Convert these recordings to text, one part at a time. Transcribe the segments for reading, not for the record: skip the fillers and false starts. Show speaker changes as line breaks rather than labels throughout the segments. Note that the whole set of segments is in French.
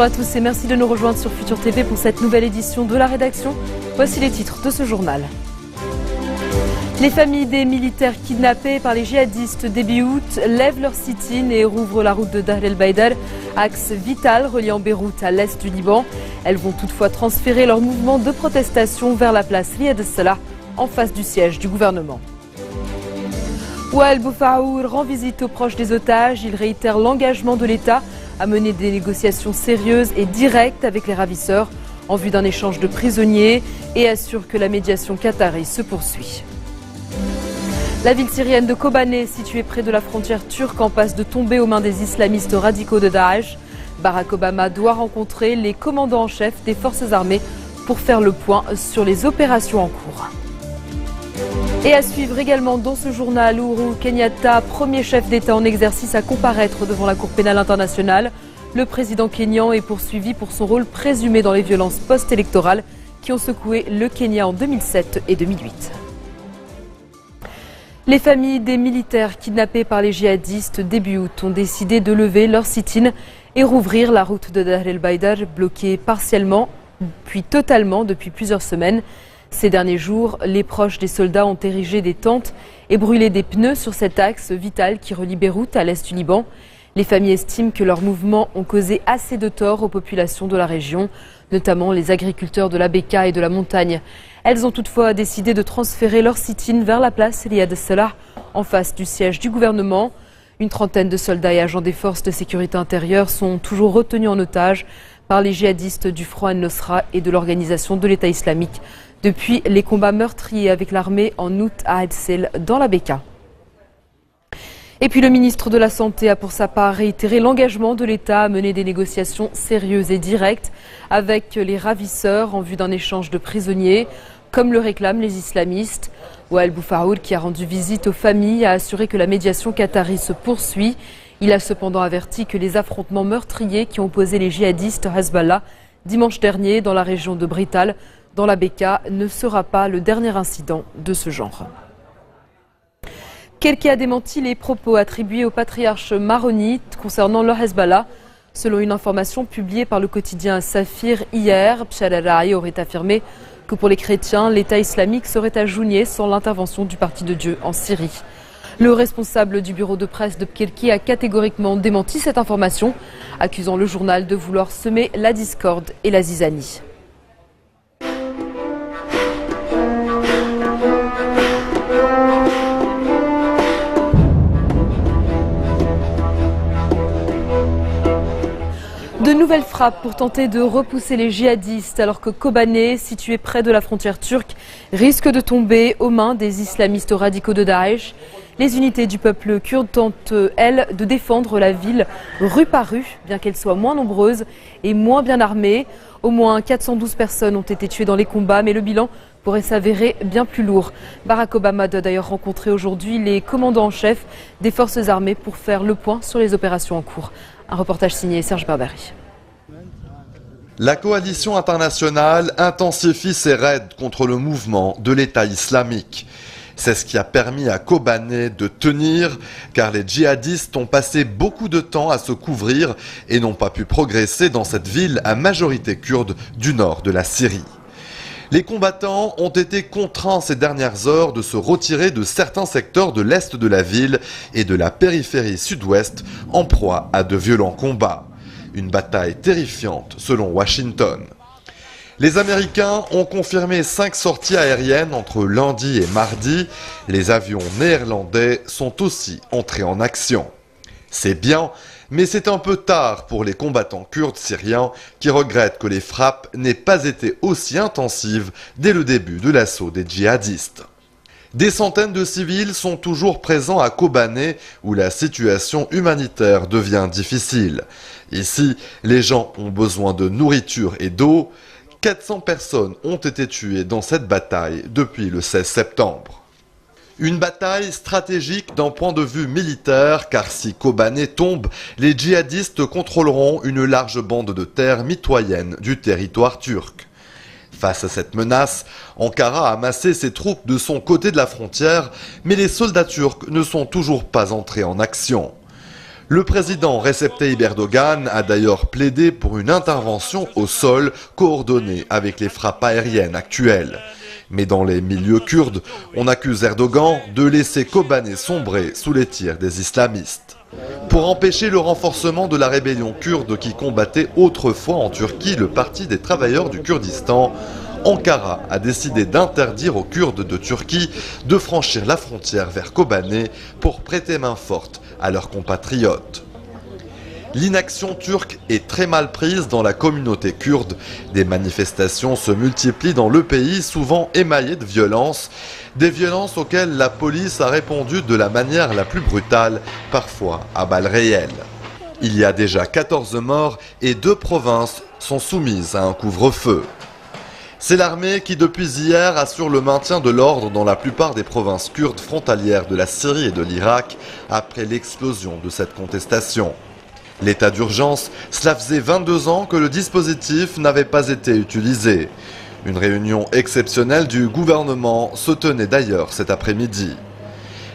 Bonjour à tous et merci de nous rejoindre sur Futur TV pour cette nouvelle édition de la rédaction. Voici les titres de ce journal. Les familles des militaires kidnappés par les djihadistes début août lèvent leur sit-in et rouvrent la route de Dahr el-Baïdar, axe vital reliant Beyrouth à l'est du Liban. Elles vont toutefois transférer leur mouvement de protestation vers la place Riyad el-Salah, en face du siège du gouvernement. Wael Boufaour rend visite aux proches des otages. Il réitère l'engagement de l'État à mener des négociations sérieuses et directes avec les ravisseurs en vue d'un échange de prisonniers et assure que la médiation qatari se poursuit. La ville syrienne de Kobané, située près de la frontière turque, en passe de tomber aux mains des islamistes radicaux de Daesh. Barack Obama doit rencontrer les commandants en chef des forces armées pour faire le point sur les opérations en cours. Et à suivre également dans ce journal, Uhuru Kenyatta, premier chef d'État en exercice à comparaître devant la Cour pénale internationale. Le président kényan est poursuivi pour son rôle présumé dans les violences post-électorales qui ont secoué le Kenya en 2007 et 2008. Les familles des militaires kidnappés par les djihadistes début août ont décidé de lever leur sit-in et rouvrir la route de Dahr el-Baïdar, bloquée partiellement puis totalement depuis plusieurs semaines. Ces derniers jours, les proches des soldats ont érigé des tentes et brûlé des pneus sur cet axe vital qui relie Beyrouth à l'est du Liban. Les familles estiment que leurs mouvements ont causé assez de tort aux populations de la région, notamment les agriculteurs de la Bekaa et de la montagne. Elles ont toutefois décidé de transférer leur sit-in vers la place Riyad el-Salah, en face du siège du gouvernement. Une trentaine de soldats et agents des forces de sécurité intérieure sont toujours retenus en otage par les djihadistes du Front al-Nosra et de l'organisation de l'État islamique depuis les combats meurtriers avec l'armée en août à Edsel dans la Bekaa. Et puis le ministre de la Santé a pour sa part réitéré l'engagement de l'État à mener des négociations sérieuses et directes avec les ravisseurs en vue d'un échange de prisonniers, comme le réclament les islamistes. Wael Boufaour, qui a rendu visite aux familles, a assuré que la médiation qatari se poursuit. Il a cependant averti que les affrontements meurtriers qui ont opposé les djihadistes Hezbollah dimanche dernier dans la région de Brital, dans la Bekaa, ne sera pas le dernier incident de ce genre. Quelqu'un a démenti les propos attribués au patriarche maronite concernant le Hezbollah. Selon une information publiée par le quotidien Safir hier, Bchalalaï aurait affirmé que pour les chrétiens, l'État islamique serait ajougné sans l'intervention du Parti de Dieu en Syrie. Le responsable du bureau de presse de Bkelki a catégoriquement démenti cette information, accusant le journal de vouloir semer la discorde et la zizanie. De nouvelles frappes pour tenter de repousser les djihadistes alors que Kobané, situé près de la frontière turque, risque de tomber aux mains des islamistes radicaux de Daesh. Les unités du peuple kurde tentent, elles, de défendre la ville rue par rue, bien qu'elle soit moins nombreuse et moins bien armée. Au moins 412 personnes ont été tuées dans les combats, mais le bilan pourrait s'avérer bien plus lourd. Barack Obama doit d'ailleurs rencontrer aujourd'hui les commandants en chef des forces armées pour faire le point sur les opérations en cours. Un reportage signé Serge Barbary.
La coalition internationale intensifie ses raids contre le mouvement de l'État islamique. C'est ce qui a permis à Kobané de tenir, car les djihadistes ont passé beaucoup de temps à se couvrir et n'ont pas pu progresser dans cette ville à majorité kurde du nord de la Syrie. Les combattants ont été contraints ces dernières heures de se retirer de certains secteurs de l'est de la ville et de la périphérie sud-ouest en proie à de violents combats. Une bataille terrifiante selon Washington. Les Américains ont confirmé 5 sorties aériennes entre lundi et mardi. Les avions néerlandais sont aussi entrés en action. C'est bien, mais c'est un peu tard pour les combattants kurdes syriens qui regrettent que les frappes n'aient pas été aussi intensives dès le début de l'assaut des djihadistes. Des centaines de civils sont toujours présents à Kobané où la situation humanitaire devient difficile. Ici, les gens ont besoin de nourriture et d'eau. 400 personnes ont été tuées dans cette bataille depuis le 16 septembre. Une bataille stratégique d'un point de vue militaire, car si Kobané tombe, les djihadistes contrôleront une large bande de terre mitoyenne du territoire turc. Face à cette menace, Ankara a amassé ses troupes de son côté de la frontière, mais les soldats turcs ne sont toujours pas entrés en action. Le président Recep Tayyip Erdogan a d'ailleurs plaidé pour une intervention au sol coordonnée avec les frappes aériennes actuelles. Mais dans les milieux kurdes, on accuse Erdogan de laisser Kobané sombrer sous les tirs des islamistes. Pour empêcher le renforcement de la rébellion kurde qui combattait autrefois en Turquie le Parti des travailleurs du Kurdistan, Ankara a décidé d'interdire aux Kurdes de Turquie de franchir la frontière vers Kobané pour prêter main forte à leurs compatriotes. L'inaction turque est très mal prise dans la communauté kurde. Des manifestations se multiplient dans le pays, souvent émaillées de violences. Des violences auxquelles la police a répondu de la manière la plus brutale, parfois à balles réelles. Il y a déjà 14 morts et 2 provinces sont soumises à un couvre-feu. C'est l'armée qui, depuis hier, assure le maintien de l'ordre dans la plupart des provinces kurdes frontalières de la Syrie et de l'Irak après l'explosion de cette contestation. L'état d'urgence, cela faisait 22 ans que le dispositif n'avait pas été utilisé. Une réunion exceptionnelle du gouvernement se tenait d'ailleurs cet après-midi.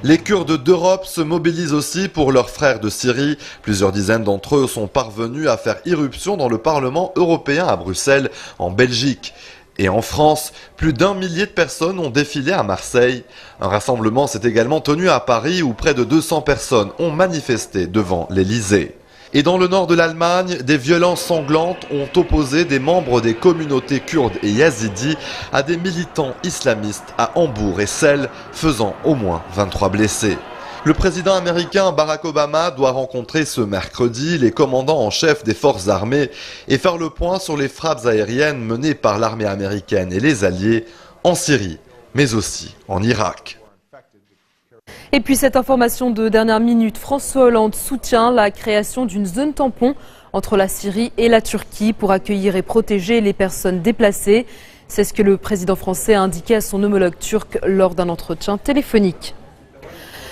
Les Kurdes d'Europe se mobilisent aussi pour leurs frères de Syrie. Plusieurs dizaines d'entre eux sont parvenus à faire irruption dans le Parlement européen à Bruxelles, en Belgique. Et en France, plus d'1 millier de personnes ont défilé à Marseille. Un rassemblement s'est également tenu à Paris où près de 200 personnes ont manifesté devant l'Élysée. Et dans le nord de l'Allemagne, des violences sanglantes ont opposé des membres des communautés kurdes et yazidis à des militants islamistes à Hambourg et Celle, faisant au moins 23 blessés. Le président américain Barack Obama doit rencontrer ce mercredi les commandants en chef des forces armées et faire le point sur les frappes aériennes menées par l'armée américaine et les alliés en Syrie, mais aussi en Irak.
Et puis cette information de dernière minute, François Hollande soutient la création d'une zone tampon entre la Syrie et la Turquie pour accueillir et protéger les personnes déplacées. C'est ce que le président français a indiqué à son homologue turc lors d'un entretien téléphonique.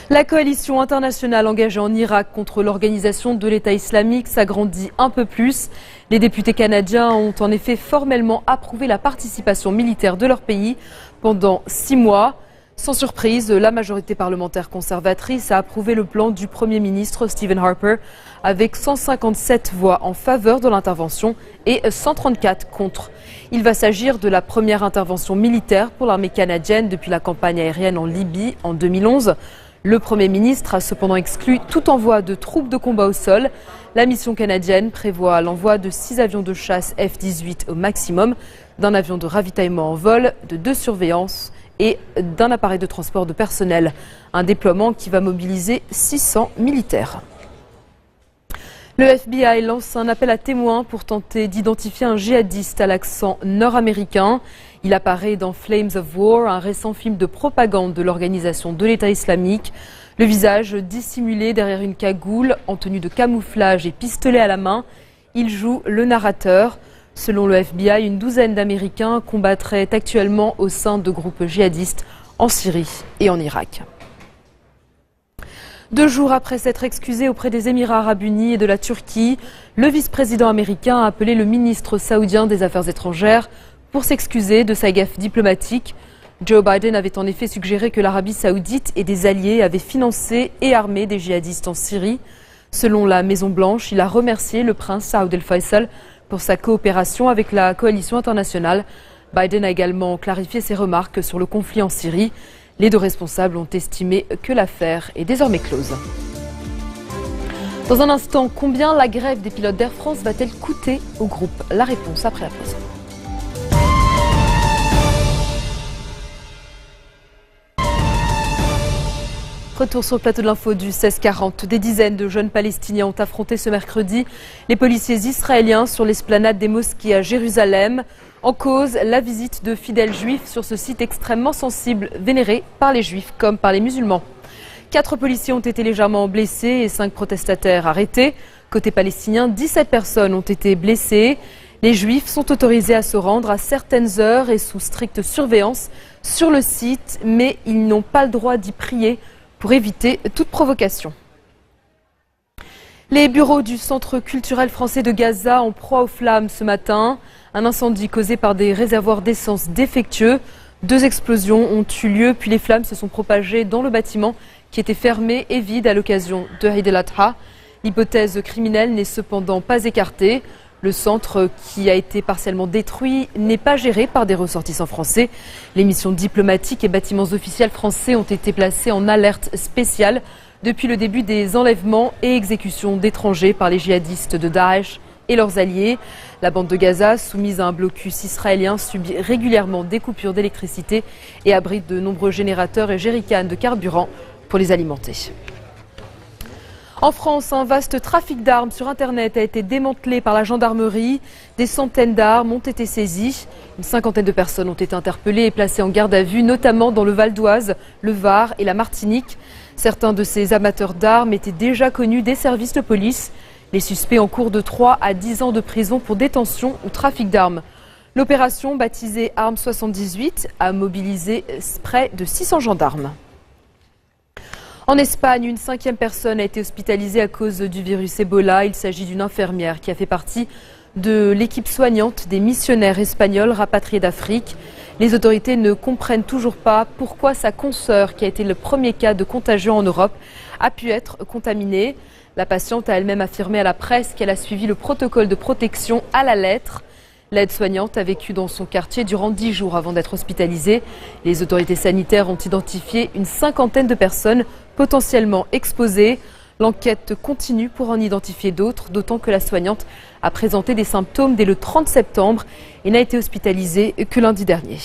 La coalition internationale engagée en Irak contre l'organisation de l'État islamique s'agrandit un peu plus. Les députés canadiens ont en effet formellement approuvé la participation militaire de leur pays pendant 6 mois. Sans surprise, la majorité parlementaire conservatrice a approuvé le plan du Premier ministre Stephen Harper avec 157 voix en faveur de l'intervention et 134 contre. Il va s'agir de la première intervention militaire pour l'armée canadienne depuis la campagne aérienne en Libye en 2011. Le Premier ministre a cependant exclu tout envoi de troupes de combat au sol. La mission canadienne prévoit l'envoi de 6 avions de chasse F-18 au maximum, d'un avion de ravitaillement en vol, de 2 surveillances et d'un appareil de transport de personnel. Un déploiement qui va mobiliser 600 militaires. Le FBI lance un appel à témoins pour tenter d'identifier un djihadiste à l'accent nord-américain. Il apparaît dans Flames of War, un récent film de propagande de l'organisation de l'État islamique. Le visage dissimulé derrière une cagoule, en tenue de camouflage et pistolet à la main, il joue le narrateur. Selon le FBI, une douzaine d'Américains combattraient actuellement au sein de groupes djihadistes en Syrie et en Irak. 2 jours après s'être excusé auprès des Émirats arabes unis et de la Turquie, le vice-président américain a appelé le ministre saoudien des Affaires étrangères pour s'excuser de sa gaffe diplomatique. Joe Biden avait en effet suggéré que l'Arabie saoudite et des alliés avaient financé et armé des djihadistes en Syrie. Selon la Maison-Blanche, il a remercié le prince Saoud El Faisal pour sa coopération avec la coalition internationale. Biden a également clarifié ses remarques sur le conflit en Syrie. Les 2 responsables ont estimé que l'affaire est désormais close. Dans un instant, combien la grève des pilotes d'Air France va-t-elle coûter au groupe? La réponse après la pause. Retour sur le plateau de l'info du 1640. Des dizaines de jeunes Palestiniens ont affronté ce mercredi les policiers israéliens sur l'esplanade des mosquées à Jérusalem. En cause, la visite de fidèles juifs sur ce site extrêmement sensible, vénéré par les juifs comme par les musulmans. 4 policiers ont été légèrement blessés et 5 protestataires arrêtés. Côté palestinien, 17 personnes ont été blessées. Les juifs sont autorisés à se rendre à certaines heures et sous stricte surveillance sur le site, mais ils n'ont pas le droit d'y prier pour éviter toute provocation. Les bureaux du Centre culturel français de Gaza en proie aux flammes ce matin. Un incendie causé par des réservoirs d'essence défectueux. 2 explosions ont eu lieu, puis les flammes se sont propagées dans le bâtiment qui était fermé et vide à l'occasion de Eid el-Adha. L'hypothèse criminelle n'est cependant pas écartée. Le centre, qui a été partiellement détruit, n'est pas géré par des ressortissants français. Les missions diplomatiques et bâtiments officiels français ont été placés en alerte spéciale depuis le début des enlèvements et exécutions d'étrangers par les djihadistes de Daesh et leurs alliés. La bande de Gaza, soumise à un blocus israélien, subit régulièrement des coupures d'électricité et abrite de nombreux générateurs et jerrycans de carburant pour les alimenter. En France, un vaste trafic d'armes sur Internet a été démantelé par la gendarmerie. Des centaines d'armes ont été saisies. Une cinquantaine de personnes ont été interpellées et placées en garde à vue, notamment dans le Val d'Oise, le Var et la Martinique. Certains de ces amateurs d'armes étaient déjà connus des services de police. Les suspects encourent de 3 à 10 ans de prison pour détention ou trafic d'armes. L'opération, baptisée Arme 78, a mobilisé près de 600 gendarmes. En Espagne, une 5e personne a été hospitalisée à cause du virus Ebola. Il s'agit d'une infirmière qui a fait partie de l'équipe soignante des missionnaires espagnols rapatriés d'Afrique. Les autorités ne comprennent toujours pas pourquoi sa consoeur, qui a été le premier cas de contagion en Europe, a pu être contaminée. La patiente a elle-même affirmé à la presse qu'elle a suivi le protocole de protection à la lettre. L'aide-soignante a vécu dans son quartier durant 10 jours avant d'être hospitalisée. Les autorités sanitaires ont identifié une cinquantaine de personnes potentiellement exposées. L'enquête continue pour en identifier d'autres, d'autant que la soignante a présenté des symptômes dès le 30 septembre et n'a été hospitalisée que lundi dernier.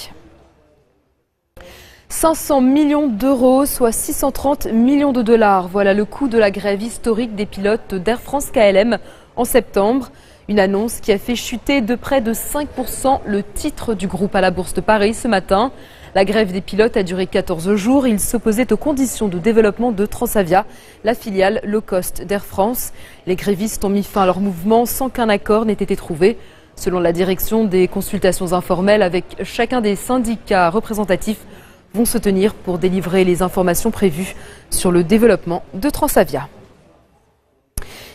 500 millions d'euros, soit 630 millions de dollars. Voilà le coût de la grève historique des pilotes d'Air France KLM en septembre. Une annonce qui a fait chuter de près de 5% le titre du groupe à la Bourse de Paris ce matin. La grève des pilotes a duré 14 jours. Ils s'opposaient aux conditions de développement de Transavia, la filiale low cost d'Air France. Les grévistes ont mis fin à leur mouvement sans qu'un accord n'ait été trouvé. Selon la direction, des consultations informelles avec chacun des syndicats représentatifs vont se tenir pour délivrer les informations prévues sur le développement de Transavia.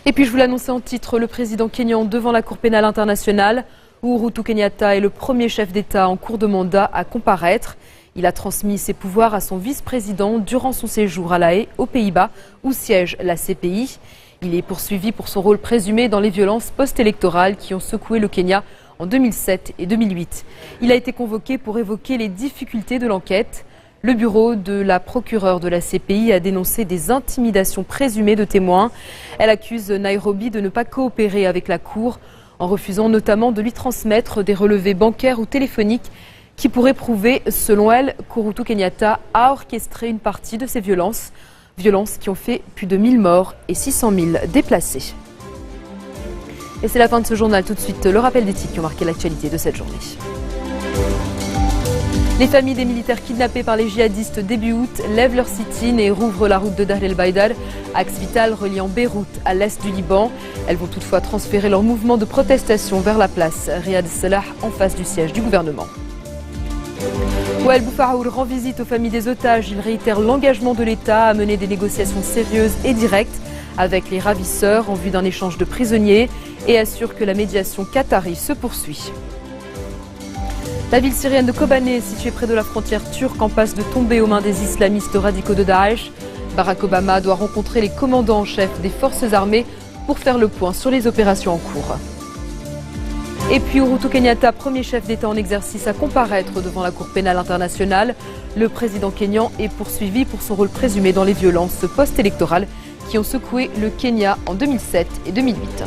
Et puis je vous l'annonçais en titre, le président kényan devant la Cour pénale internationale. Uhuru Kenyatta est le premier chef d'État en cours de mandat à comparaître. Il a transmis ses pouvoirs à son vice-président durant son séjour à La Haye, aux Pays-Bas, où siège la CPI. Il est poursuivi pour son rôle présumé dans les violences post-électorales qui ont secoué le Kenya en 2007 et 2008. Il a été convoqué pour évoquer les difficultés de l'enquête. Le bureau de la procureure de la CPI a dénoncé des intimidations présumées de témoins. Elle accuse Nairobi de ne pas coopérer avec la Cour, en refusant notamment de lui transmettre des relevés bancaires ou téléphoniques qui pourraient prouver, selon elle, qu'Uhuru Kenyatta a orchestré une partie de ces violences. Violences qui ont fait plus de 1000 morts et 600 000 déplacés. Et c'est la fin de ce journal. Tout de suite, le rappel des titres qui ont marqué l'actualité de cette journée. Les familles des militaires kidnappés par les djihadistes début août lèvent leur sit-in et rouvrent la route de Dahr el-Baïdar, axe vital reliant Beyrouth à l'est du Liban. Elles vont toutefois transférer leur mouvement de protestation vers la place Riyad Salah en face du siège du gouvernement. Wael Boufaoul rend visite aux familles des otages. Il réitère l'engagement de l'État à mener des négociations sérieuses et directes avec les ravisseurs en vue d'un échange de prisonniers et assure que la médiation qatari se poursuit. La ville syrienne de Kobané, située près de la frontière turque, en passe de tomber aux mains des islamistes radicaux de Daesh. Barack Obama doit rencontrer les commandants en chef des forces armées pour faire le point sur les opérations en cours. Et puis Uhuru Kenyatta, premier chef d'État en exercice à comparaître devant la Cour pénale internationale. Le président kényan est poursuivi pour son rôle présumé dans les violences post-électorales qui ont secoué le Kenya en 2007 et 2008.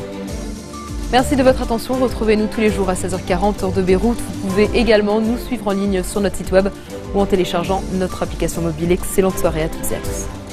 Merci de votre attention. Retrouvez-nous tous les jours à 16h40 heure de Beyrouth. Vous pouvez également nous suivre en ligne sur notre site web ou en téléchargeant notre application mobile. Excellente soirée à toutes et à tous.